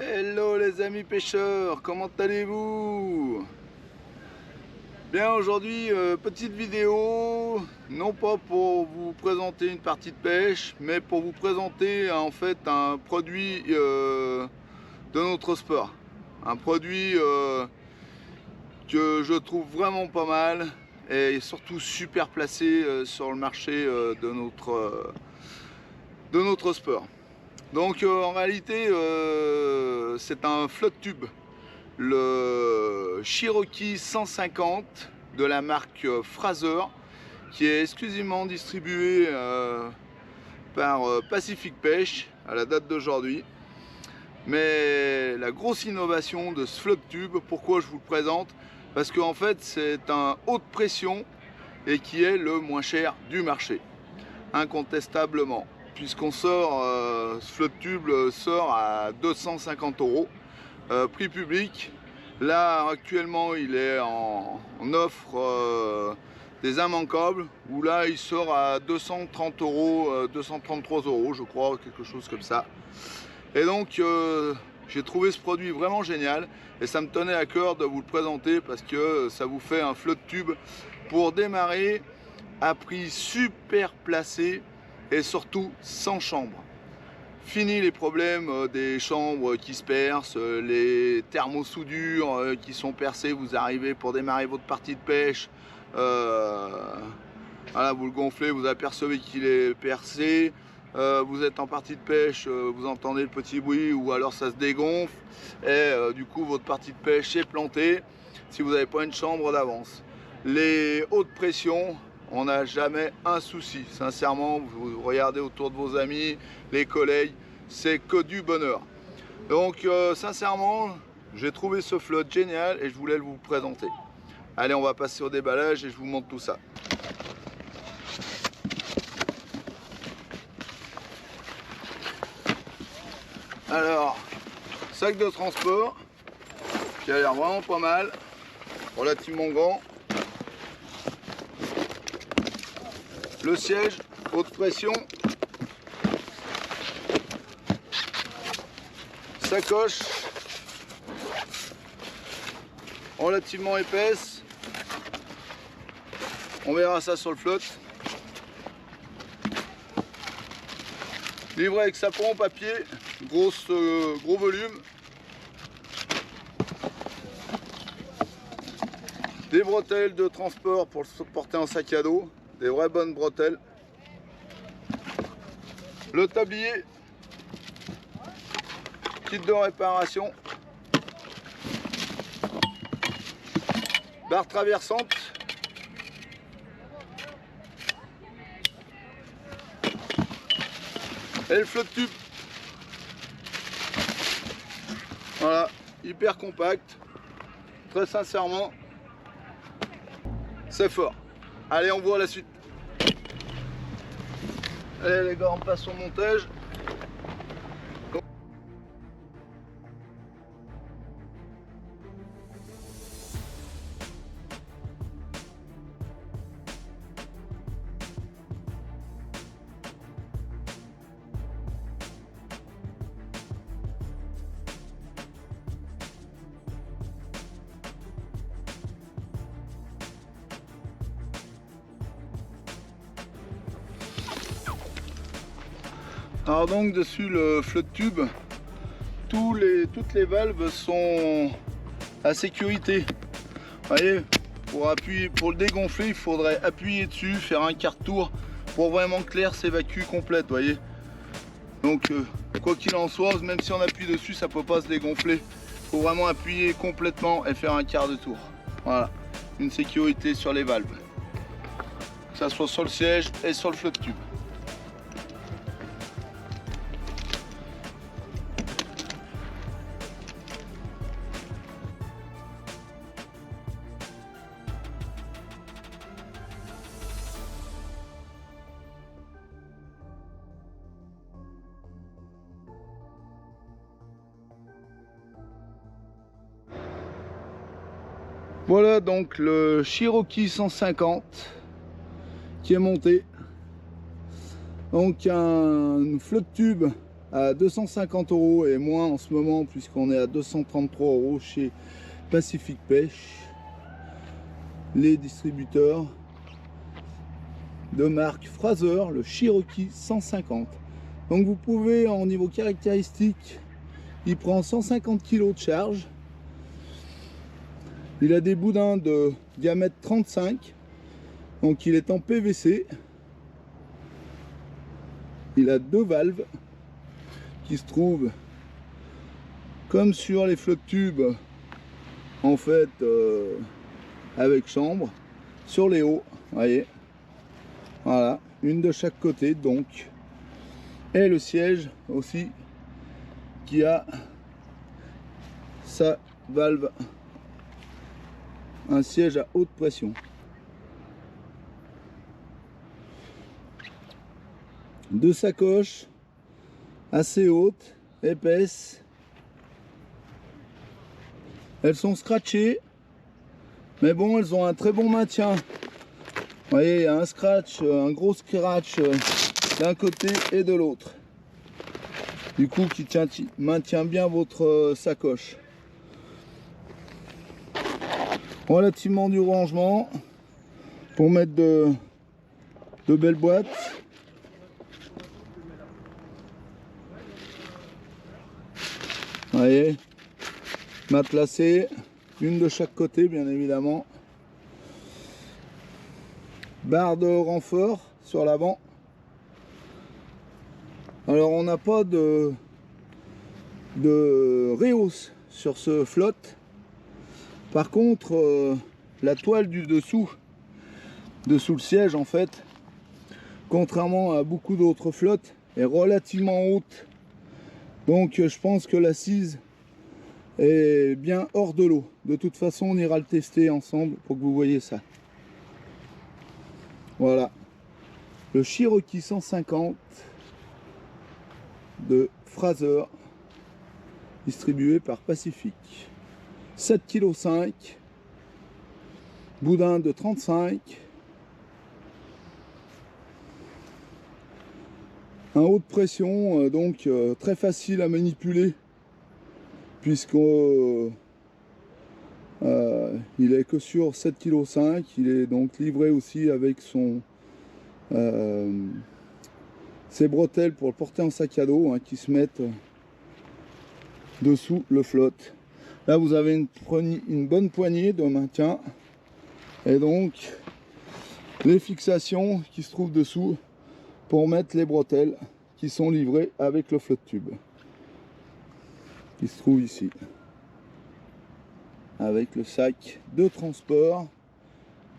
Hello les amis pêcheurs, comment allez-vous? Bien aujourd'hui, petite vidéo, non pas pour vous présenter une partie de pêche, mais pour vous présenter en fait un produit de notre sport. Un produit que je trouve vraiment pas mal et surtout super placé sur le marché de notre sport. Donc en réalité c'est un flotte tube, le Cherokee 150 de la marque Fraser, qui est exclusivement distribué par Pacific Pêche à la date d'aujourd'hui. Mais la grosse innovation de ce flotte tube, pourquoi je vous le présente? Parce qu'en fait c'est un haute pression et qui est le moins cher du marché, incontestablement. Puisqu'on sort, ce flotte tube sort à 250 €, prix public. Là actuellement il est en offre des immanquables, où là il sort à 230 €, 233 € je crois, quelque chose comme ça. Et donc j'ai trouvé ce produit vraiment génial et ça me tenait à cœur de vous le présenter parce que ça vous fait un flotte tube pour démarrer à prix super placé et surtout sans chambre. Fini les problèmes des chambres qui se percent, les thermosoudures qui sont percées. Vous arrivez pour démarrer votre partie de pêche, voilà, vous le gonflez, vous apercevez qu'il est percé, vous êtes en partie de pêche, vous entendez le petit bruit ou alors ça se dégonfle et du coup votre partie de pêche est plantée si vous n'avez pas une chambre d'avance. Les hautes pressions, on n'a jamais un souci. Sincèrement, vous regardez autour de vos amis, les collègues, c'est que du bonheur. Donc sincèrement, j'ai trouvé ce flotte génial et je voulais vous le présenter. Allez, on va passer au déballage et je vous montre tout ça. Alors, sac de transport qui a l'air vraiment pas mal, relativement grand. Le siège, haute pression, sacoche relativement épaisse, on verra ça sur le flotte. Livré avec sapon, papier, gros volume. Des bretelles de transport pour le porter en sac à dos. Des vraies bonnes bretelles. Le tablier, kit de réparation, barre traversante, et le flotte tube. Voilà, hyper compact, très sincèrement, c'est fort. Allez, on voit la suite. Allez les gars, on passe au montage. Alors donc dessus le flotte tube, toutes les valves sont à sécurité. Vous voyez, pour le dégonfler, il faudrait appuyer dessus, faire un quart de tour pour vraiment que l'air s'évacue complète, vous voyez. Donc quoi qu'il en soit, même si on appuie dessus, ça ne peut pas se dégonfler. Il faut vraiment appuyer complètement et faire un quart de tour. Voilà, une sécurité sur les valves. Que ça soit sur le siège et sur le flotte tube. Voilà donc le Cherokee 150 qui est monté. Donc un flotte tube à 250 € et moins en ce moment puisqu'on est à 233 € chez Pacific Pêche, les distributeurs de marque Fraser, le Cherokee 150. Donc vous pouvez, en niveau caractéristique, il prend 150 kg de charge, il a des boudins de diamètre 35, donc il est en PVC, il a 2 valves qui se trouvent comme sur les flottes tubes en fait avec chambre sur les hauts, voyez, voilà, une de chaque côté donc, et le siège aussi qui a sa valve, un siège à haute pression. Deux sacoches assez hautes, épaisses. Elles sont scratchées, mais bon, elles ont un très bon maintien. Vous voyez, il y a un scratch, un gros scratch d'un côté et de l'autre. Du coup, qui maintient bien votre sacoche. Relativement du rangement pour mettre de belles boîtes. Vous voyez, matelassé, une de chaque côté bien évidemment. Barre de renfort sur l'avant. Alors on n'a pas de rehausse sur ce flotte. Par contre, la toile du dessous le siège en fait, contrairement à beaucoup d'autres flottes, est relativement haute. Donc je pense que l'assise est bien hors de l'eau. De toute façon, on ira le tester ensemble pour que vous voyez ça. Voilà, le Cherokee 150 de Fraser, distribué par Pacific. 7,5 kg, boudin de 35, un haute pression, donc très facile à manipuler puisqu'il est que sur 7,5 kg. Il est donc livré aussi avec son ses bretelles pour le porter en sac à dos, hein, qui se mettent dessous le flotte. Là vous avez une bonne poignée de maintien et donc les fixations qui se trouvent dessous pour mettre les bretelles qui sont livrées avec le flotte tube qui se trouve ici avec le sac de transport,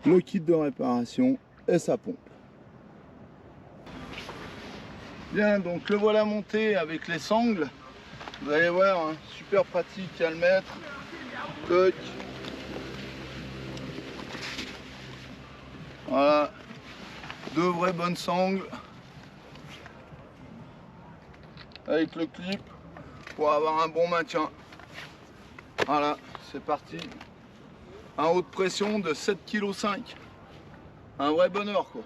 le kit de réparation et sa pompe. Bien, donc le voilà monté avec les sangles. Vous allez voir, hein, super pratique à le mettre. Toc. Voilà, deux vraies bonnes sangles avec le clip pour avoir un bon maintien. Voilà, c'est parti. Un haute pression de 7,5 kg. Un vrai bonheur quoi.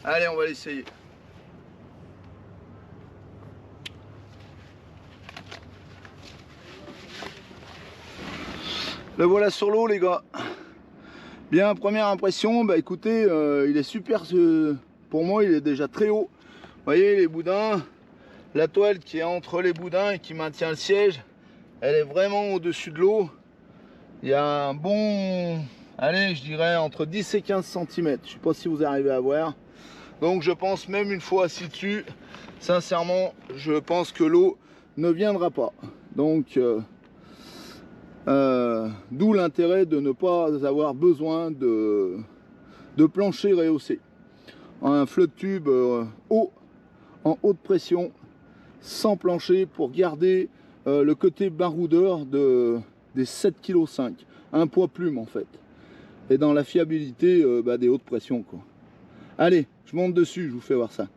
Allez, on va l'essayer. Le voilà sur l'eau les gars. Bien, première impression, bah écoutez, il est super, pour moi il est déjà très haut. Vous voyez les boudins, la toile qui est entre les boudins et qui maintient le siège, elle est vraiment au-dessus de l'eau. Il y a un bon, allez je dirais entre 10 et 15 cm, je sais pas si vous arrivez à voir. Donc je pense même une fois assis dessus, sincèrement je pense que l'eau ne viendra pas. Donc d'où l'intérêt de ne pas avoir besoin de plancher rehaussé. Un flotte tube haut, en haute pression, sans plancher pour garder le côté baroudeur des 7,5 kg. Un poids plume en fait. Et dans la fiabilité des hautes pressions quoi. Allez, je monte dessus, je vous fais voir ça.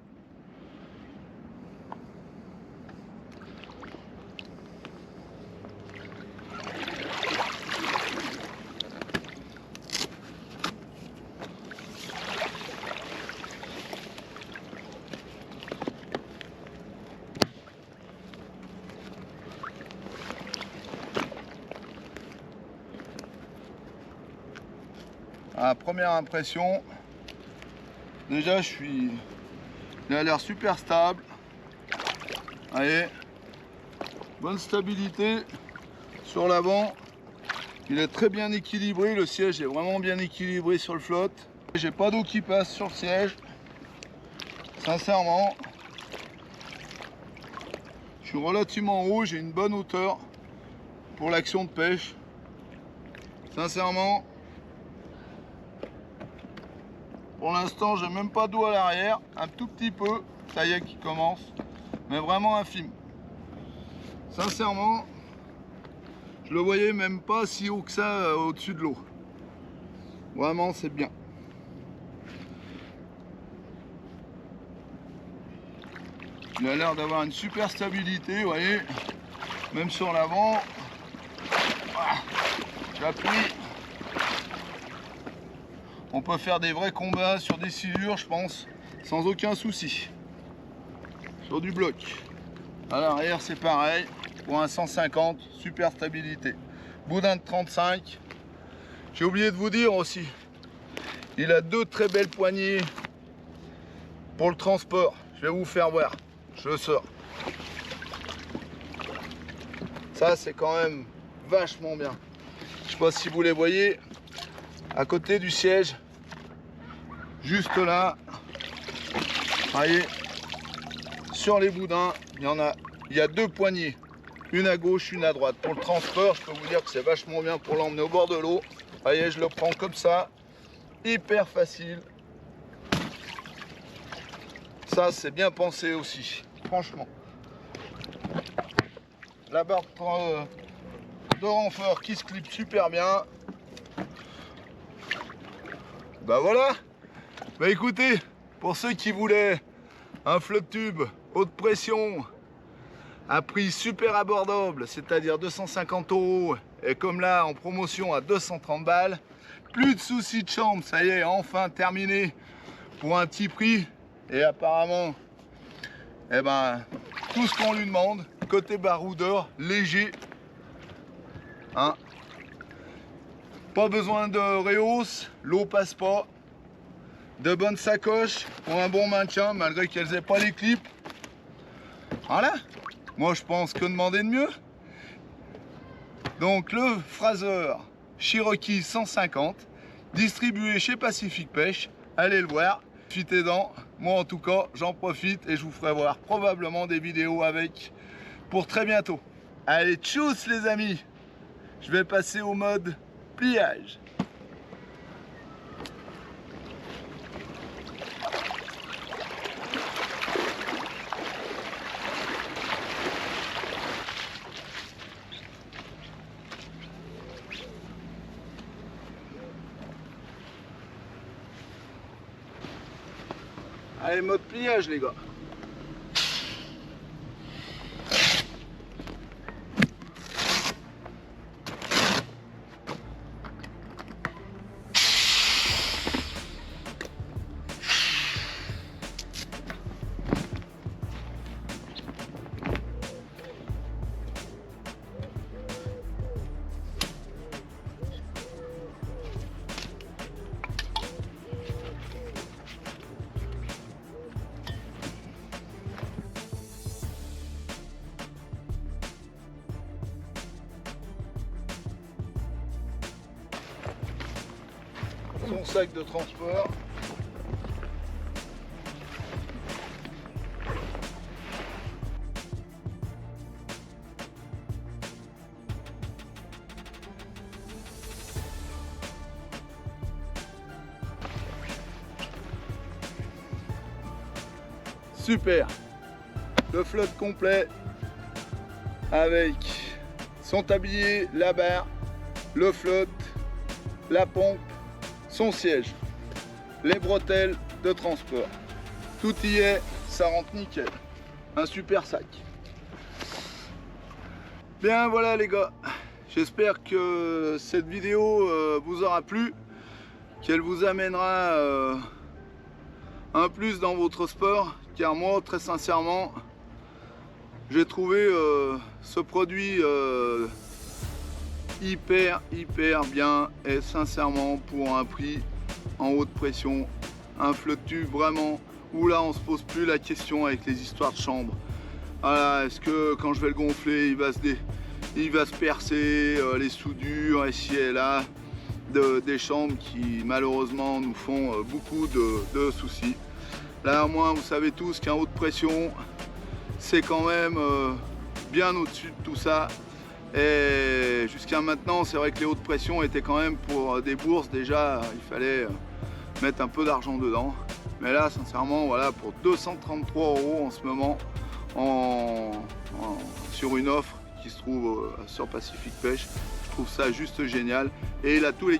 à première impression, déjà il a l'air super stable. Allez, bonne stabilité sur l'avant. Il est très bien équilibré, le siège est vraiment bien équilibré sur le flotte. J'ai pas d'eau qui passe sur le siège. Sincèrement, je suis relativement haut, j'ai une bonne hauteur pour l'action de pêche. Sincèrement, pour l'instant, j'ai même pas d'eau à l'arrière, un tout petit peu, ça y est qui commence, mais vraiment infime. Sincèrement, je le voyais même pas si haut que ça au-dessus de l'eau. Vraiment, c'est bien. Il a l'air d'avoir une super stabilité, vous voyez, même sur l'avant. J'appuie. On peut faire des vrais combats sur des silures, je pense, sans aucun souci. Sur du bloc. À l'arrière, c'est pareil. Pour un 150, super stabilité. Boudin de 35. J'ai oublié de vous dire aussi, il a deux très belles poignées pour le transport. Je vais vous faire voir. Je le sors. Ça, c'est quand même vachement bien. Je sais pas si vous les voyez, à côté du siège, juste là, voyez, sur les boudins, il y a deux poignées, une à gauche, une à droite. Pour le transport, je peux vous dire que c'est vachement bien pour l'emmener au bord de l'eau. Voyez, je le prends comme ça, hyper facile. Ça, c'est bien pensé aussi, franchement. La barre de renfort qui se clip super bien. Bah voilà. Bah écoutez, pour ceux qui voulaient un flotte tube haute pression à prix super abordable, c'est-à-dire 250 €, et comme là en promotion à 230 balles, plus de soucis de chambre, ça y est, enfin terminé pour un petit prix. Et apparemment, eh ben, tout ce qu'on lui demande, côté baroudeur, léger, hein. Pas besoin de réhausse, l'eau passe pas, de bonnes sacoches pour un bon maintien, malgré qu'elles aient pas les clips. Voilà, moi je pense que demander de mieux. Donc le Fraser Cherokee 150, distribué chez Pacific Pêche, allez le voir, profitez-en. Moi en tout cas, j'en profite et je vous ferai voir probablement des vidéos avec pour très bientôt. Allez, tchuss les amis, je vais passer au mode pliage. Allez, mode pliage les gars. Son sac de transport. Super. Le flotte complet avec son tablier, la barre, le flotte, la pompe, son siège, les bretelles de transport. Tout y est, ça rentre nickel. Un super sac. Bien voilà les gars, j'espère que cette vidéo vous aura plu, qu'elle vous amènera un plus dans votre sport, car moi très sincèrement j'ai trouvé ce produit hyper bien, et sincèrement pour un prix en haute pression, un flotte tube vraiment où là on se pose plus la question avec les histoires de chambre. Voilà, est-ce que quand je vais le gonfler il va se percer les soudures ici et là des chambres qui malheureusement nous font beaucoup de soucis. Là au moins vous savez tous qu'un haute pression c'est quand même bien au-dessus de tout ça. Et jusqu'à maintenant, c'est vrai que les hautes pressions étaient quand même pour des bourses. Déjà, il fallait mettre un peu d'argent dedans. Mais là, sincèrement, voilà, pour 233 € en ce moment, sur une offre qui se trouve sur Pacific Pêche, je trouve ça juste génial. Et il a tous les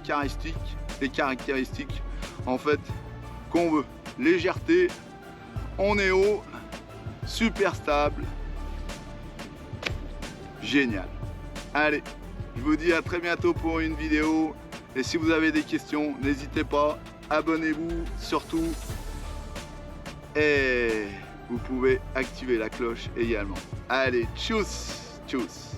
caractéristiques en fait qu'on veut. Légèreté, on est haut, super stable, génial. Allez, je vous dis à très bientôt pour une vidéo. Et si vous avez des questions, n'hésitez pas, abonnez-vous surtout. Et vous pouvez activer la cloche également. Allez, tchuss, tchuss.